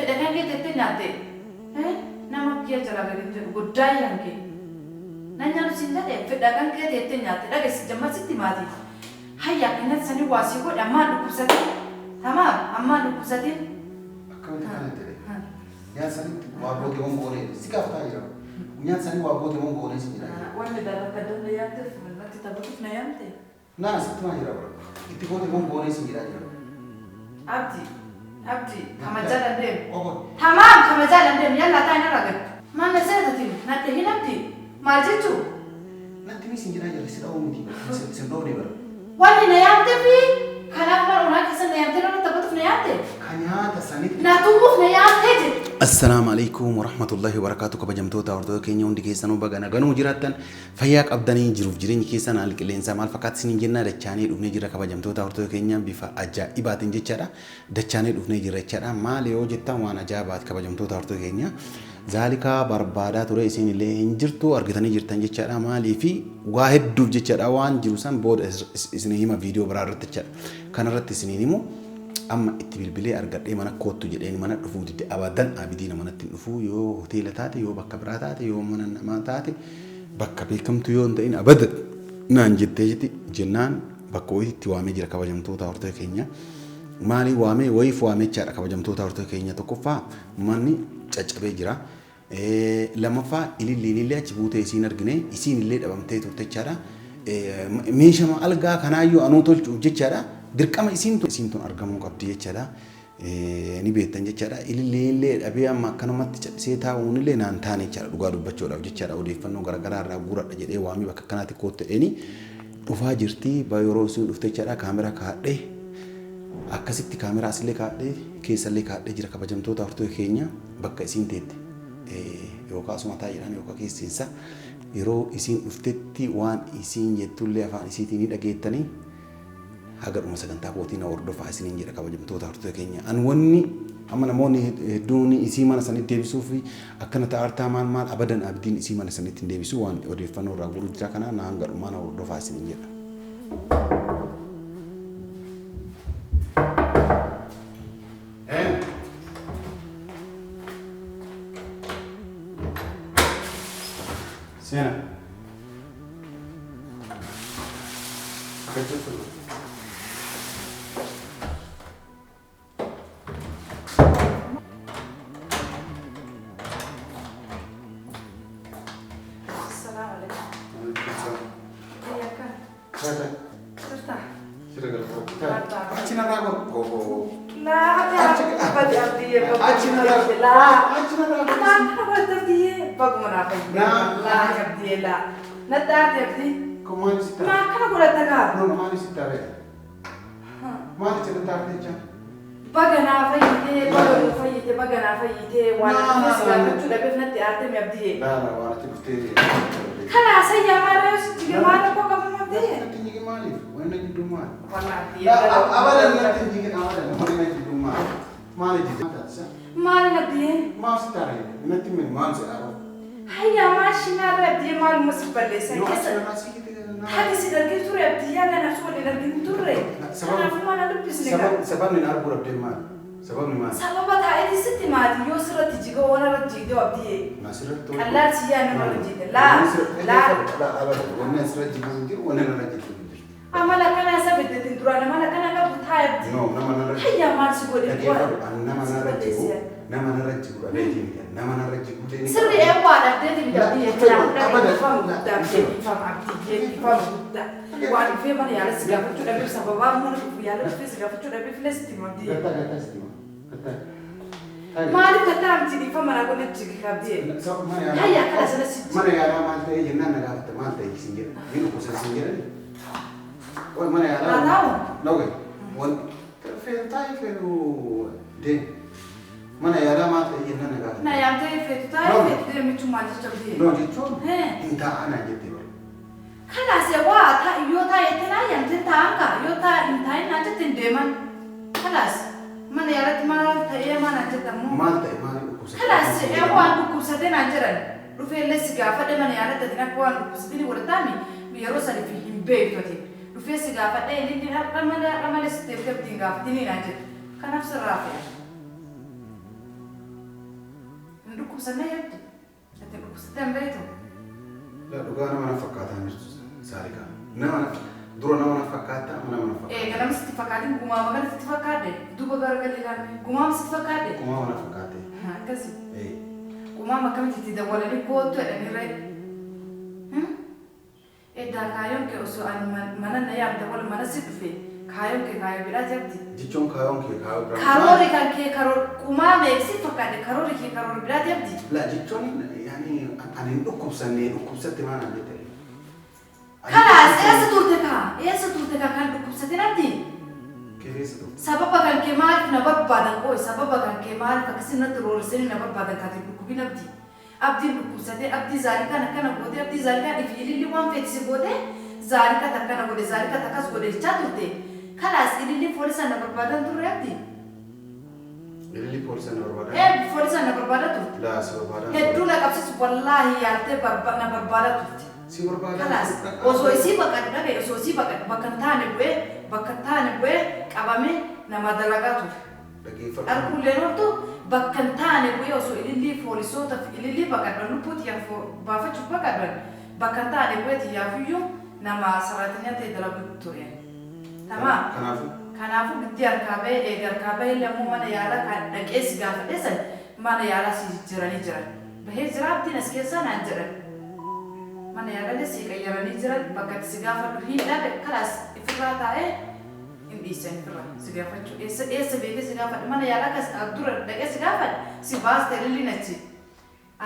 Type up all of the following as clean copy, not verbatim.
fedha kan keetti nyaate. Nama kia jala gadi jiru guddaa yanke. Nanya lusin jade fedha kan keetti nyaate dhageessi jammasitti maati. Hayya kanatti sani waasii godhe ammaan dhukkubsate. Tamam ammaan dhukkubsate. Akkamitti kana jedhe. Nyaata sanitti waa goote mongoonee si gaafataa jira. Nyaata sanii waa goote mongoonee si jira. Wanni dalaka danda yaate natti taphatuuf na yaamte. Naa sitti maa jira bara. Itti goote mongoonee si jira jira. Abdi kama jalan dem. Tamam kama jalan dem yalla ta'a na ragat. Mana seetatiin natti hinabdi maal jechu. Natti mi si jira jira si dha'uu miti. Si dhoofne bara. Wanni na yaamte fi kanaaf marunaa keessa na yaamte nama taphatuuf na yaamte. Kan nyaata sanitti. Na tuumuuf na yaamte jedhe. Assalamu alaikum warahmatullahi wabarakatuh. Kabajamtoota hordoftoota keenya hundi keessanuu baga naganuu jiraattan fayyaa qabdanii jiruuf jireenya keessan haala qilleensaa maal fakkaata isiniin jennaa dachaanee dhufnee jira kabajamtoota hordoftoota keenya bifa ajaa'ibaatiin jechaadha. Dachaanee dhufnee jira jechaadha. Maal yoo jettan waan ajaa'ibaati kabajamtoota hordoftoota keenya. Zaalika barbaadaa ture isin illee hin jirtu argitanii jirtan jechaadha. Maalii fi waa hedduuf jechaadha waan jiru san booda isin hima viidiyoo biraa irratti jechaadha. Kanarratti isiniin himu amma itti bilbilee argadhee mana kootu jedheen mana dhufuu dide abadan abidiina manatti dhufuu yoo hoteela taate yoo bakka biraa taate yoo mana namaa taate bakka beekamtu yoo hin ta'in abadan naan jettee jetti jennaan bakka wayiitti waamee jira kabajamtoota hordoftoota keenya. Maalii waamee wayiif waamee jechaadha kabajamtoota hordoftoota keenya tokkoffaa manni caccabee jira. Lamaffaa ilillee achi buutee isiin argine isiin illee dhabamtee turte jechaadha. Meeshama algaa kanaayyuu anuu tolchuuf jechaadha. Dirqama isiin tun argamuu qabdi jechaadha. Ni beektan jechaadha. Ilillee dhabee amma akkanumatti cabsee taa'uun illee naan taane jechaadha dhugaa dubbachuudhaaf jechaadha. Odeeffannoo garaagaraa irraa guuradha jedhee waamii bakka kanaatti kootta'eeni dhufaa jirti. Yeroo isiin dhufte jechaadha kaameraa kaadhee akkasitti kaameraa asillee kaadhee keessallee kaadhee jira kabajamtoota hordoftoota keenya bakka isiin teette. Yookaan asuma taa'eedhaan yookaan keesseensa yeroo isiin dhuftetti waan isiin jettullee afaan isiitiin dhageettanii haga dhuma sagantaa kootiin hordofaa isiniin jedha kabajamtoota hordoftoota keenya. An wanni amma namoonni hedduun isii mana sanitti deebisuu fi akkana ta'artaa maal abadan abdiin isii mana sanitti hin deebisu waan odeeffannoo irraa guuruu jira kana na hanga dhumaan hordofaa isiniin jedha. Sena. Nada abdi. Kemana sih? Makan aku dah tengah. Kemana sih tarik? Mana cerita aja? Bagana fayite, bagana fayite. Wana sekarang tu dah benar tiada me abdi. Nah, wana cerita. Kana saya marah sih mana kok kamu abdi? Nanti jadi malif, mana jadi rumah? Wana abdi. Awalan nanti jadi awalan, mana jadi rumah? Mana jadi? Mana abdi? Mau sih tarik? Nanti mana sih taruh? Hayya maashina abdi mal musibale sai kesa. Hadi sidar gitu abdi ya kan aku udah dari turre. Sana fu mana lebis nih. Sebab ni naruh abdi mal. Sebab ni mal. Sabab ada di situ mati yo surat jiga wana rajid abdi. Nasirat tu. Allah siya na rajid. La. Wana surat jiga sendiri, wana rajid sendiri. Amala kana sabit din durana mala kana ka butai abdi. No, nama rajid. Hayya mal sugo de kuat. Nama rajid. Nama rajid ada ini. Nama rajid ini. Sirri ewa da dedi abdi ya. Abada fam da abdi fam abdi fam da. Wa fi man ya siga fatu da bi sababa mun ya da fi siga fatu da bi flesti abdi. Kata stima. Kata. Mali kata abdi di fam mana ko ne jigi abdi. Hayya kala sana si. Mana ya nama mante jenna naga fatu mante singira. Minu ko singira ni. Oh mana ya? Tahu. Loge. Wan fe tai fe no de. Mana ya nama mante jenna naga. Na ya te fe tai fe de mi cuma di abdi. No di chon. He. Inta ana jete. Kana se wa ta yo ta etena yang te tangka yo ta intai na te tindeman. Kalas. Mana ya rat mana ta ya mana te tamu. Mante mana ko. Kalas se ya wa ku sa te na jaran. Rufe le siga fa de mana ya rat te na ko an ku sini wala tami. Mi yaro sa fi himbe to te. Rufe siga fa de ni dina ramala se te ke dinga tini na je. Kana se rafa. dhukkubsannee jettu. Ati dhukkubsattee hin beektu. Dhugaa nama na fakkaataa jirtu Saarikaa. Dura nama na fakkaata nama na fakkaata. Ganama sitti fakkaatiin gumaama kana sitti fakkaadde duuba garagalii ilaalle gumaama sitti fakkaadde. Gumaama na fakkaate. Akkasi. Gumaama akkamitti itti dawwalanii kootu jedhanii ree. Eddaa kaayoon kee osoo ani mana na yaabda wal mana si dhufe kaayoon kee kaayoo biraa jirti. Jechuun kaayoon kee kaayoo biraa. Karoori kan kee karoor gumaama eegsi fakkaadde karoori kee karoor biraa jirti. La jechuun yaani ani dhukkubsannee dhukkubsatte maanaan jette. Kalaas eessa turte kan dhukkubsatin abdi? Keessa turte. Sababa kan kee maaliif na barbaadan qooyi sababa kan kee maaliif akkasii natti roorisanii na barbaadan kaatee dhukkubin abdi? Abdiin dhukkubsatee abdii zaalikaan akkana godhe abdii zaalikaan ifi ililli waan feetisi godhe zaalikaa takkana godhe zaalikaa takkas godhe jechaa turte. Kalaas ililli poolisaan na barbaadan turre abdi? Ililli poolisaan na barbaadan? Poolisaan na barbaadan turte. Laa si barbaadan. Hedduu na qabsiisu wallaahi yaaltee na barbaadan turte. Si barbaadan. Kalaas osoo isii baqadhu dhagaye osoo isii baqadhu bakka hin taane bu'ee qabame nama dalagaa ture. Dhaggeeffadhu. Arguulleen hortu bakka hin taane bu'ee osoo ilillii poolisoota fi ilillii baqadhan lubbuu xiyyaaf baafachuuf baqadhan bakka hin taane bu'ee xiyyaafiyyuu nama saraatinyaa ta'e dalagu ture. Tamaa. Kanaafuu giddi harkaa bahee eega harkaa bahee lammuu mana yaalaa kan dhaqeessi gaafadhee san mana yaalaa si jiranii jiran. Bahee jira abdiin as keessaa naan jedhan. Mana yaalaa si qayyaranii jiran bakka itti si gaafadhu hidhaa kalaas ifirraa taa'ee hin dhiisan ifirraa si gaafachuu eessa beekee si gaafadhu mana yaalaa kas dura dhaqee si gaafadhu si baaste lilliin achi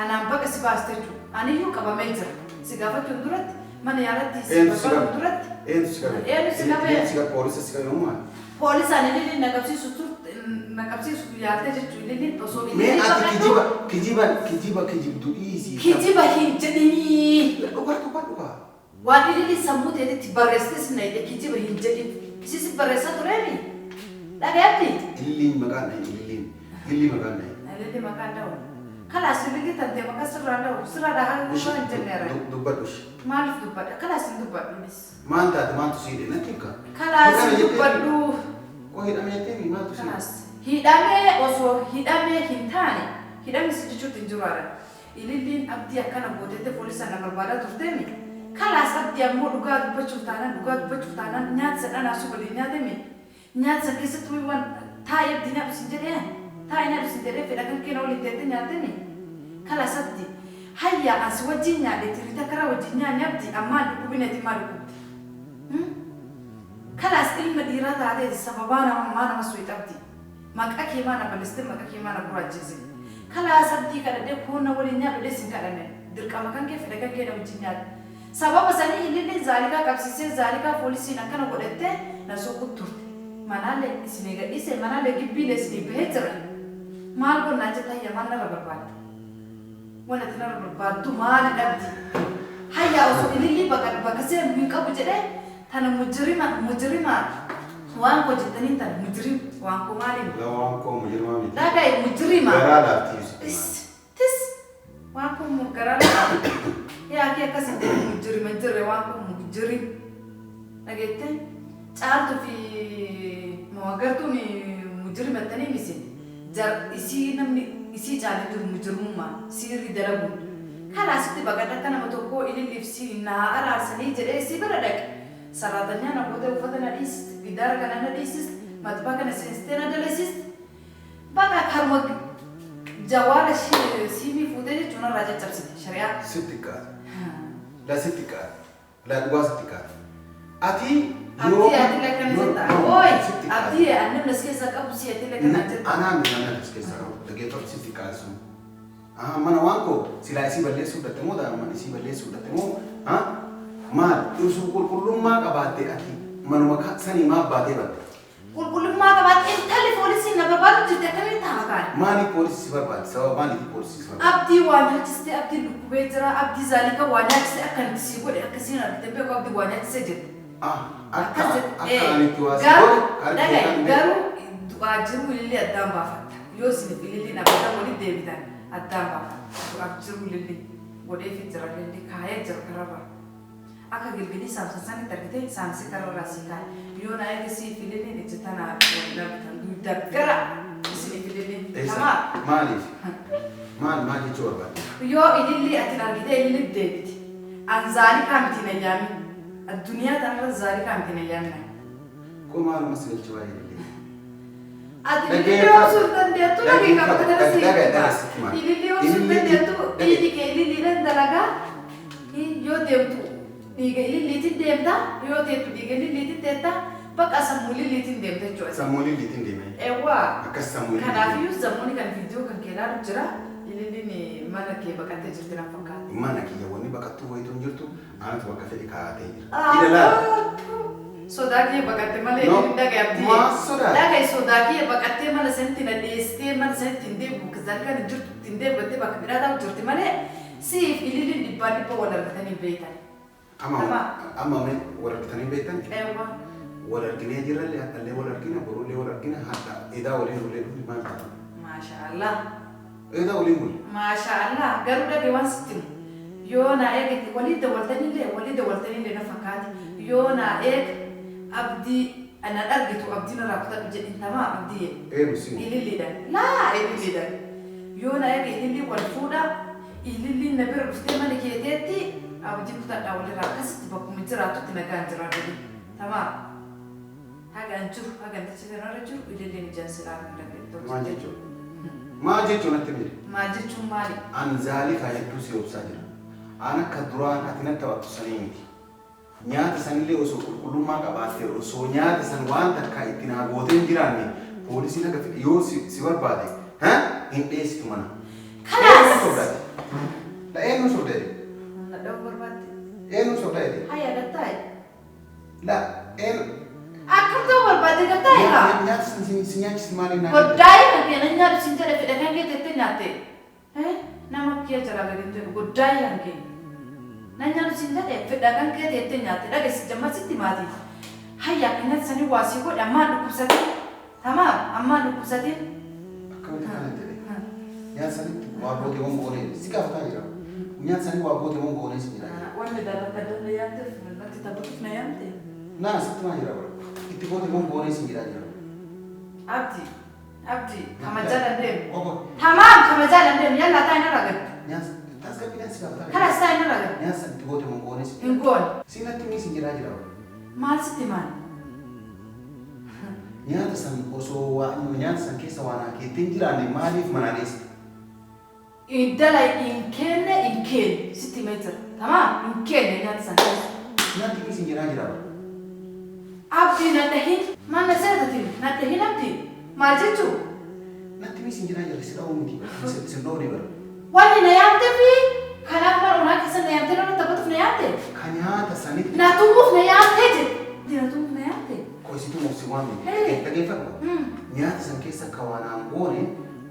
anaan baqa si baaste jechuudha aniyyuu qabamee jira si gaafachuun duratti mana yaalaatti si barbaadu duratti eenyu si qabee poolisa si qabee uumaa poolisaan lilliin naqabsiisu yaaltee jechuudha lilliin osoo kijiba dhiisi. Kijiba hin jedhini. Dhugaa. Waan ililli sammuu ta'etti barreessite sinna hidhe kijiba hin jedhin. Isis barreessaa tureemi. Dhagaatti. Illiin maqaan dhahin illiin maqaan dhahin. Ililli maqaan dhahu. Kalaas ililli tantee maqaa sirraa dhahu sirraa dhahaa guddaa hin jenneera. Dubbadhush. Maaliif dubbadha? Kalaas hin dubbadhunis. Maal taate maaltu si hidhe natti himka? Kalaas hin dubbadhu. Koo hidhamee jettee maaltu si hidhe? Kalaas hidhamee osoo hidhamee hin taane hidhamni si jechuutti hin jiru aara. Ililliin abdii akkana gootettee poolisaan na barbaadaa turteemi. Kalaas abdii ammoo dhugaa dubbachuuf taanaan nyaata sadhanaa su waliin nyaatame. Nyaata san keessatti waan taa'ee abdii nyaatu sin jedhee fedha kan keenya waliin teettee nyaatame. Kalaas abdii hayyaa ansi wajjin nyaadhe tirita karaa wajjin nyaanne abdii ammaan dhukkubinati maa dhukkubdi. Kalaas ilma dhiiraa taatee sababaa nama suuta abdii. Maqaa kee maana balleessitee maqaa kee maana gurraachise. Kalaas abdii kadhadhee koonna waliin nyaadhu deessin kadhanne dirqama kan kee fedha kan kee na wajjin nyaadhu. Sababa sanii ilillee zaalikaa qabsiisee zaalikaa poolisiin akkana godhattee na soquu turte. Manaalee isin gadhiise manaalee gibbiilee isin bahee jira. Maal gonnaa jettaa hayya maal narra barbaaddu? Wanti narra barbaaddu maali dhabdi? Hayyaa osoo ilillee bakka seenu hin qabu jedhee tana mujrima waan hojjetanii tana mujrim waan koo maaliin? Waan koo mujrimaa miti. Dhagaye mujrima. Garaa laaftiis. Tis waan koo garaa laafti. Yaa kee akkasii deemu mujrima jirre waan koo mujrim. Dhageette caaltuu fi mawagartuun mujrima tanii misi. Isii namni isii caalee jiru mujrimummaa sirrii dalaguun. Kalaasitti baqadha akka nama tokkoo ililliif si naa araarsanii jedhee si bira dhaqe. Saraatanyaa namoota uffata na dhiisiste, gidaara kana na dhiisiste, matbaa kana seensitee na daleessiste. Baqa karuma jawaala siimii fuutee jechuun irraa caccabsite shari'aa. Sitti qaata. La dhugaa sitti qaata. Ati abdii lakkana jetta. Ooyi abdii annan as keessa qabu si ati lakkana jetta. Anaan as keessa qabu dhaggeeffatu sitti qaata sun. Mana waan koo silaa isii balleessuu dhatte moo daa'imman isii balleessuu dhatte moo maal ibsuu qulqullummaa qabaattee ati manuma sanii maaf baatee batte? Qulqullummaa qabaattee intalli poolisiin na barbaadu jirte akkamiin ta'a kaan? Maaliif poolisii si barbaade? Sababa maaliif poolisii si barbaade? Abdii waa nyaachistee abdii dhukkubee jira abdii zaalika waa nyaachistee akka nuti sii godhe akkasiin argite beeku abdii waa nyaachistee jirte. Akka anitti waa si godhe garuu waajjiruu ilillee addaan baafatta. Yoo isin ilillee namoota waliin deebitan addaan baafatta. Waajjiruu ilillee godhee fi jira ilillee kaayee jira kararraa. Akka gilgilii saamsasanii argite saamsii kararraa si kaa'e. Yoo na eegisii ilillee ejjetanaa daggara isin ilillee. Tamam. Maaliif? Maal jechuu barbaadde? Yoo ililli ati argite ililli deebiti. An zaalika miti na yaamin. Addunyaa tanarra zaalika miti na yaamin. Koo maaluma si galchi waa'ee ilillee? Ati ililli oosuu dandeettu dhagee qabata darasi. Ililli oosuu dandeettu dhiigi kee ililliidhaan dalagaa yoo deemtu dhiiga ililliitiin deemta yoo teettu dhiiga ililliitiin teetta bakka sammuu ililliitiin deemta jechuudha. Sammuu ililliitiin deemee? Eewwaa. Akkas sammuu ililliitiin. Kanaafiyyuu sammuun kan viidiyoo kan keenyaa jira. Ililliin mana kee baqattee jirti na fakkaata. Mana kiyya wanni baqattuu wayituu hin jirtu aanatu bakka fedhi kaa'atee jira. Ilaalaa. Sodaa kee baqattee malee ililliin dhagaabdii. Maa sodaa? Dhagaye sodaa kee baqattee mana sanitti na dhiyeessitee mana sanitti hin deebi'u kizaan kan jirtu hin deebi'attee bakka biraa ta'u jirti malee siif ililliin dhibbaa wal argatanii beekan. Amma wal argatanii beektan? Eewwa. Wal arginee jirallee akkallee wal argina borullee wal argina haadha edaa waliin ullee dhufi maal ta'a? Maashaallah. Edaa waliin bulle? Maashaallah. Garuu dhagee waan sitti yoo naa eegatti walii dawwaltanillee na fakkaata. Yoo naa eeg abdii ana argitu abdiin irraa kutadhu jedhin tamaa abdii Eeru simu. ililliidhaan. Laa ililliidhaan. Yoo naa eeg ilillii wal fuudha ililliin na bira dhuftee mana keeteetti abdii kutadhaa walirraa akkasitti bakkuma jiraatutti nagaan jiraatu. Tamaa. Hagaan jiru hagaan tachi kanarra jiru ililliin ijaan silaa kan dhaggeeffamu. Maal jechuudha? Maal jechuun natti mire? Maal jechuun maali? An zaalika hedduu si obsaa jira. An akka duraan ati natti taphattu sanii miti. Nyaata sanillee osoo qulqullummaa qabaattee osoo nyaata san waan takka itti naa gootee hin jiraanne poolisiin akka fedhe yoo si barbaade hin dhiyeessitu mana. Kanaas! Eenyu sodaate? Na dha'uu barbaadde. Eenyu sodaate? Hayya gattaaye. Eenyu? Akkam ta'uu barbaadde gattaaye haa? Nyaata si nyaachisi maaliif naa? Goddaa'ee kan keenya nyaatu sin jedhe fedha kan kee tettee nyaatte. Nama kee jala gadi hin jedhu goddaa'ee kan keenya. Na nyaatu sin jedhe fedha kan kee tettee nyaatte dhageessi jammasitti maatii. Hayya akkanatti sanii waasii godhe ammaan dhukkubsatiin. Tamaam ammaan dhukkubsatiin. Akkamitti kana jedhe? Nyaata sanitti waa booteewwan goonee si gaafataa jira. Nyaata sanii waa booteewwan goonee si jira. Wanni dararra na yaamte natti taphatuuf na yaamte. Naa sitti maa jira bara? Itti booteewwan goonee si jira jira. Abdi kamajaa dandeemu. Ogo. Tamaam kamajaa dandeemu yalla taa inni ragadu. Nyaata tasgabbii nyaata si gaafataa jira. Kanas taa inni ragadu. Nyaata sanitti booteewwan goonee si jira. Hin goone. Si natti mii si jira jira. Maal sitti maali? Nyaata san osoo nyaata san keessa waan hakeetti hin jiraanne maaliif manaa dheessite? Indala in kenne sitti meetira. Tamaam in kenne nyaata san keessa. Natti mii si jira jira. Abdi na dhahin maal na seetatiin na dhahin abdi maal jechuu? Natti mii si jira jira si dha'uu miti. Si dha'uu ni bara. Wanni na yaamte fi kanaaf mana onaa keessa na yaamte nama taphatuuf na yaamte. Ka nyaata sanitti. Na tumuuf na yaamte jedhe. Na tumuuf na yaamte. Qoisitu muusi waan dhageeffatu. Nyaata san keessa ka waan aangoone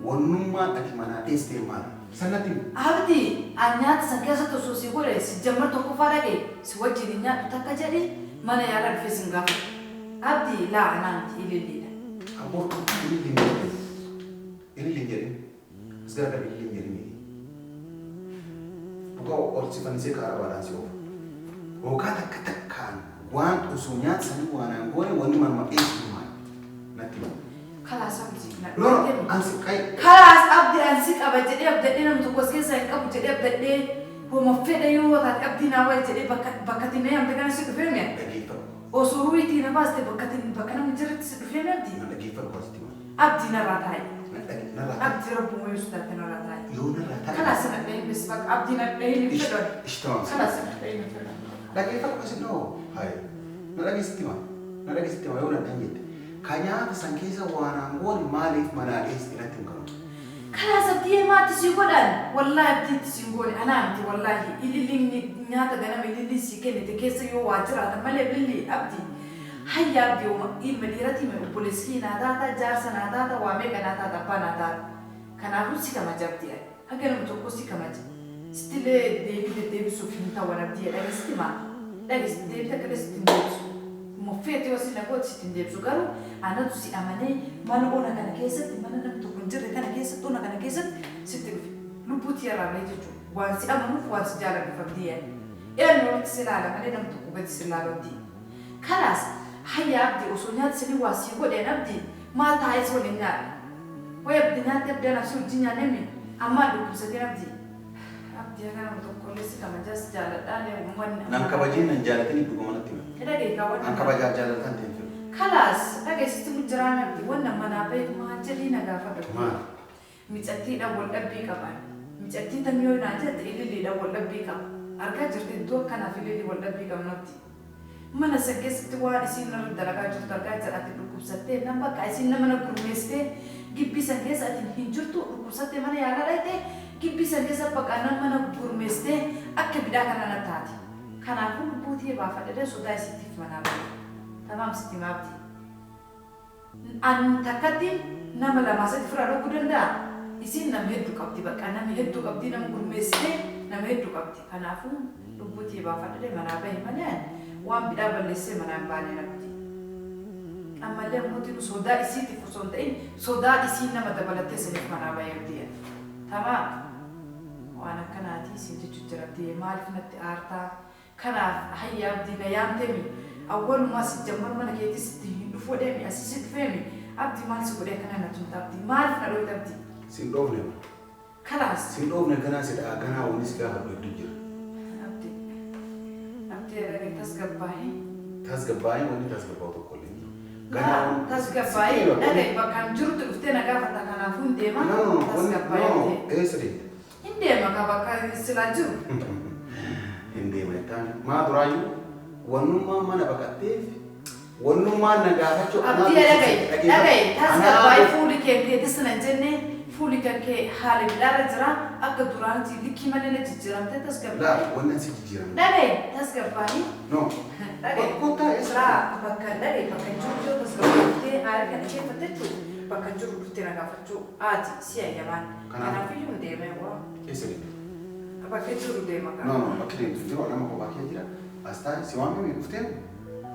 wannummaan ati manaa dheessitee maali? Sanatti. Abdi an nyaata san keessatti osoo si godhe si jammar tokko faa dhagee si wajjin nyaatu takka jedhe mana yaalaa dhufee sin gaafa. Abdi laa anaan ililliidha. Aboo ililliin jedhin. Ililliin jedhin. As gara gara ililliin jedhin. Buka horsifanisee kaarabaadhaan si oofu. Hoogaa takka takkaan waan osoo nyaata sanii waan aangoone wanni manuma dheessitu maali? Natti maali? Kalaas abdi na Lolo, ansi kai. Kalaas abdi ansi qaba jedhee abdadhee namni tokko as keessaa hin qabu jedhee abdadhee hooma fedha yoo taate abdii naa wayi jedhee bakka tiin na yaamte kana si dhufee mi'a. Dhageeffatu. Osoo ruuyitii na baaste bakka namni jirratti si dhufee mi'a abdi. Na dhageeffatu asitti maali? Abdi narraa taa'e. Narraa. Abdi rabbuma yoo sutaate narraa taa'e. Yoo narraa taa'e. Kalaas na dhahee bis bakka abdi na dhahee ni fedhan. Ishtaawwan. Kalaas na dhahee ni fedhan. Dhageeffatu asitti noo. Hayi. Na dhageessitti maali? Na dhageessitti maali? Yoo na dhaan jette. Ka nyaata san keessa waan aangoone maaliif manaa dheessite natti hin qabu? Kalaas abdii maatti si godhan. Wallaahi abdiitti si goone anaa miti wallaahi. Ililliin nyaata ganama ililliin si kennite keessa yoo waa jiraatan malee billi abdii. Hayya abdii ilma dhiiratii mee obboleessii naa taata jaarsa naa taata waa meeqa naa taata abbaa naa taata. Kanaafuu si kamaja abdii. Haga nama tokko si kamaja. Stillee deebisuuf hin ta'u abdii dhageessitti maa? Dhageessitti deebite akka sitti hin deebisu. Muffeetti yoo si nagooti sitti hin deebisu garuu anatu si amanee mana ona kana keessatti mana namni tokko hin jirre kana keessatti ona kana keessatti sitti dhufe. Lubbuutti yaraamee jechuudha. Waan si amanuuf waan si jaaladhuuf abdii yaadde. Eenyu walitti si ilaala malee namni tokko gadi si ilaalu abdii. Kanaas hayya abdii osoo nyaata sanii waa sii godheen abdii maal taa'ee si waliin nyaadha. ويبدنا تبدأ نسوي الدنيا نمي أما دوك سكين أبدي أنا متوقع لسه كمان جالس جالت أنا ومن نام كباجين نجالتني بقوم نتيم كده كده كمان نام كباجال جالتان تنفل خلاص أجي ستي مجرانة بدي وانا منابع ما جرينا قافة ما متأكد أول أبي كمان متأكد تميول ناجت اللي أول أبي كمان أرجع جرت الدور كان في اللي أول أبي كمان نبتي mana seges tua isin nar dalaga jur targa jara ti dukup sate namba ka isin na mana kurmeste gibbi seges atin hinjur tu dukup sate mana ya ala ite gibbi seges apa kana mana kurmeste akka bida kana na tati kana pun buti ba fa de sudah sitif mana ba tamam sitim abdi an takati nama la masa fura ro kudenda isin nam heddu kapti ba kana mi heddu kapti nam kurmeste nam heddu kapti kana pun buti ba fa de mana ba mana وام بدا بلسه منام بانه نبتي اما له موتي سودا اسي تفوسون تاين سودا اسي نما دبلته سنف منا بايدي تمام وانا كناتي سي تجرتي ما عرفنا ارتا كنا هيا بدي نيام تمي اول ما سجمر من كيتي ستي دفو دمي اسيت فهمي ابدي ما سو بده كنا نتم تبدي ما عرفنا لو تبدي سيندوفني خلاص سيندوفني كنا سيدا كنا ونسكا بدجر tasgabbaa'ee wanni tasgabbaa'u tokko illee ganaa tasgabbaa'ee dhagee bakka jirtu dhuftee nagaa fatta kanaafuu hin deema tasgabbaa'ee eessa deemte hin deema ka bakka silaa jiru hin deema jettaan maa duraayyuu wannummaan mana baqatteef wannummaan nagaafachuu abdii dhagee tasgabbaa'ee fuuli keetis na jenne fuuli kee haala midhaara jira akka duraanti likkii malee na jijjiiramte tasgabbaa'ee wannan si jijjiiramte dhagee tasgabbaa'ee no kota Isra bakka dhagee bakka jiru tasgabbaa'ee haala kana keeffatte jechuudha bakka jiru dhuftee nagaafachuu aati si ayyamaan kanaafiyyuu hin deemee waa eessa deemte bakka jiru deema no bakki deemtu jiru nama kophaa kee jira astaa si waan mimi dhuftee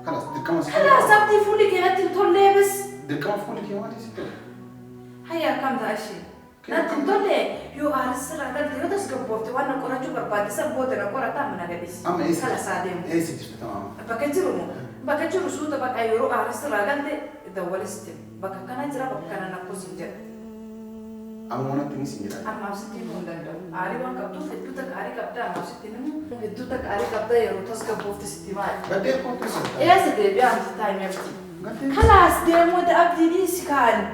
kalas dirqama si خلاص abdii fuuli keenatti hin tollee bis dirqama fuuli kee waati si tole hayya akkam ta'a ishee natti hin tolle yoo aarsirraa galte yoo tasgabboofte waan na qorachuu barbaadde booda na qorataa mana gadis amma eessa kala isaa deemu eessa jirtu tamaama bakka jiru suuta bakka yeroo aarsirraa galte dawwalisti bakka kana jira bakka kana nakkus hin jedhu amma wanatti ni sin jedha ammaaf sitti himuu hin danda'u aarii waan qabduuf hedduu takka aarii qabda ammaaf sitti himu hedduu takka aarii qabda yeroo tasgabboofte sitti maali gaddee kootu isa eessa deebi'aa anti taa'imee abdii kalaas deemoota abdii dhiisi kaan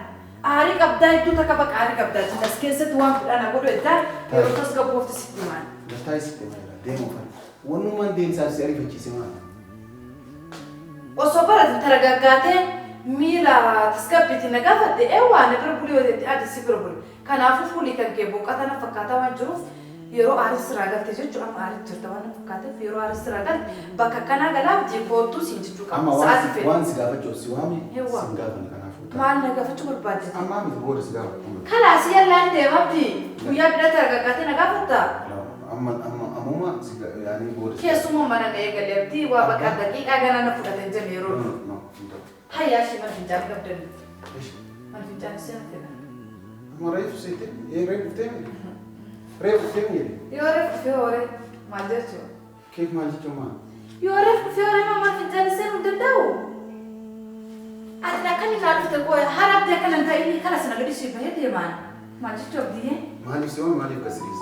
Ari kabda itu tak apa ari kabda. Jelas keset uang anak bodoh itu. Kalau terus kau buat situ mana? Daftar situ mana? Demo kan. Wanu man dem sar sari feci semua. Osobarat teragagate mila taskapiti nagafat de ewa ne berbuli ode adi si berbuli. Karena aku fuli kan kebo kata na fakata wan juruf. Yero ari seragal tejo cuma ari cerita wan fakata. Yero ari seragal baka kana galap di foto sinci juga. Ama wan sigafa josi wami. Singafa ni kana. Maal nagaafatu barbaadde. Amma miti booda si gaafa. Kalaas yallaan deemabdi. Guyyaa bidata argagaatee nagaafatta. Ammuma si yaani booda. Keessumaa mana na eegalee abdii waa bakka daqiiqaa gana na fudhatan jedhe yeroo. Hayyaa ishee mana fincaanii qabdan. Mana fincaanii seena kenna. Amma reefu seete reefu teemi. Reefu teemi jedhe. Yoo reefu dhufee hooree maal jechuudha? Keef maal jechuun maal? Yoo reefu dhufee hooree mana fincaanii seenuu danda'u? Ada kan ni kalau kita kau harap dia kan nanti ini kalau senang gede sih bahaya dia mana macam tu dia Malif siapa malif kasiris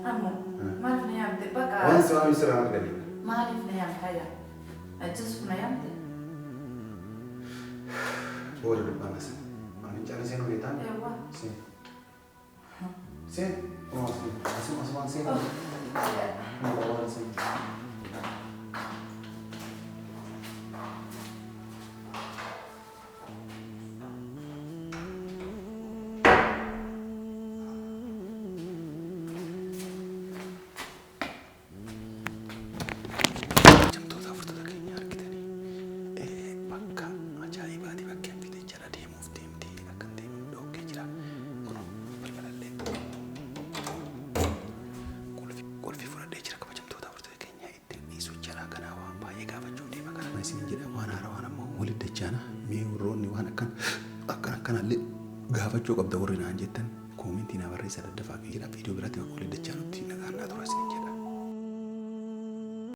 amu malif ni yang dia pakai wan siapa serang kali malif ni yang kaya aja semua yang dia boleh depan nasi mana cari sen kita ewa sen oh masuk sen mau bawa sen gaafachuu qabda warri naan jettan koomentii na barreessaa daddafaa fi jira viidiyoo biraatti waliin dachaa nutti nagaan naa turaa isin jira.